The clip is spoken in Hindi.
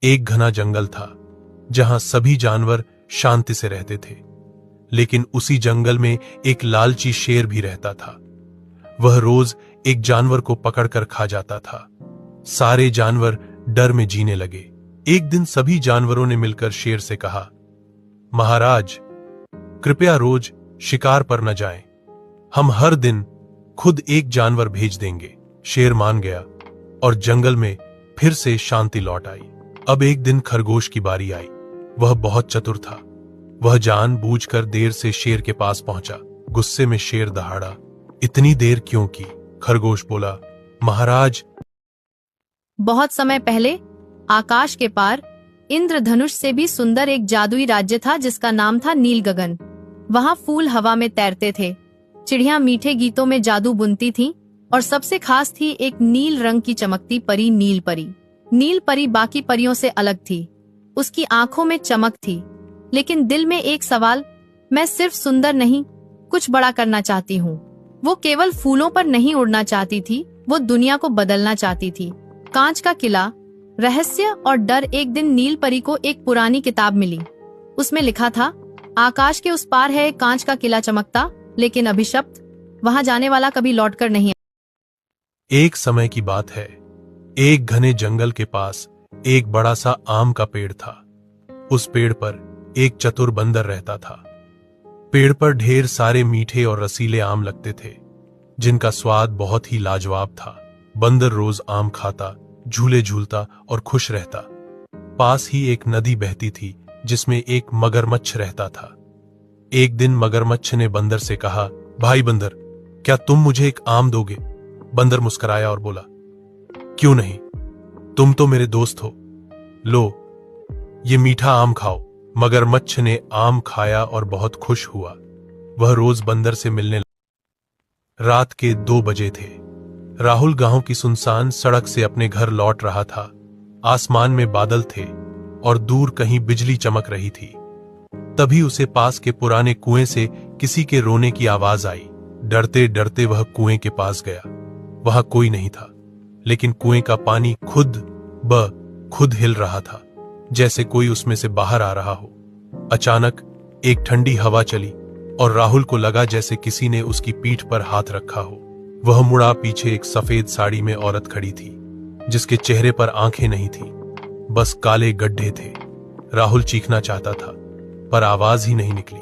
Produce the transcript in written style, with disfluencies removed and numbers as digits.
एक घना जंगल था जहां सभी जानवर शांति से रहते थे, लेकिन उसी जंगल में एक लालची शेर भी रहता था। वह रोज एक जानवर को पकड़कर खा जाता था। सारे जानवर डर में जीने लगे। एक दिन सभी जानवरों ने मिलकर शेर से कहा, महाराज, कृपया रोज शिकार पर न जाएं। हम हर दिन खुद एक जानवर भेज देंगे। शेर मान गया और जंगल में फिर से शांति लौट आई। अब एक दिन खरगोश की बारी आई। वह बहुत चतुर था। वह जानबूझकर देर से शेर के पास पहुंचा। गुस्से में शेर दहाड़ा, इतनी देर क्यों की? खरगोश बोला, महाराज, बहुत समय पहले आकाश के पार इंद्रधनुष से भी सुंदर एक जादुई राज्य था जिसका नाम था नील गगन। वहाँ फूल हवा में तैरते थे, चिड़िया मीठे गीतों में जादू बुनती थीं और सबसे खास थी एक नील रंग की चमकती परी, नील परी। नील परी बाकी परियों से अलग थी। उसकी आंखों में चमक थी, लेकिन दिल में एक सवाल, मैं सिर्फ सुंदर नहीं, कुछ बड़ा करना चाहती हूँ। वो केवल फूलों पर नहीं उड़ना चाहती थी, वो दुनिया को बदलना चाहती थी। कांच का किला, रहस्य और डर। एक दिन नील परी को एक पुरानी किताब मिली। उसमें लिखा था, आकाश के उस पार है एक कांच का किला चमकता, लेकिन अभिशप्त, वहां जाने वाला कभी लौटकर नहीं। एक समय की बात है। एक घने जंगल के पास एक बड़ा सा आम का पेड़ था। उस पेड़ पर एक चतुर बंदर रहता था। पेड़ पर ढेर सारे मीठे और रसीले आम लगते थे, जिनका स्वाद बहुत ही लाजवाब था। बंदर रोज आम खाता, झूले झूलता और खुश रहता। पास ही एक नदी बहती थी जिसमें एक मगरमच्छ रहता था। एक दिन मगरमच्छ ने बंदर से कहा, भाई बंदर, क्या तुम मुझे एक आम दोगे? बंदर मुस्कुराया और बोला, क्यों नहीं, तुम तो मेरे दोस्त हो। लो, ये मीठा आम खाओ। मगरमच्छ ने आम खाया और बहुत खुश हुआ। वह रोज बंदर से मिलने लगा। रात के 2 बजे थे। राहुल गांव की सुनसान सड़क से अपने घर लौट रहा था। आसमान में बादल थे और दूर कहीं बिजली चमक रही थी। तभी उसे पास के पुराने कुएं से किसी के रोने की आवाज आई। डरते डरते वह कुएं के पास गया। वहां कोई नहीं था, लेकिन कुएं का पानी खुद हिल रहा था, जैसे कोई उसमें से बाहर आ रहा हो। अचानक एक ठंडी हवा चली और राहुल को लगा जैसे किसी ने उसकी पीठ पर हाथ रखा हो। वह मुड़ा। पीछे एक सफेद साड़ी में औरत खड़ी थी, जिसके चेहरे पर आंखें नहीं थी, बस काले गड्ढे थे। राहुल चीखना चाहता था, पर आवाज ही नहीं निकली।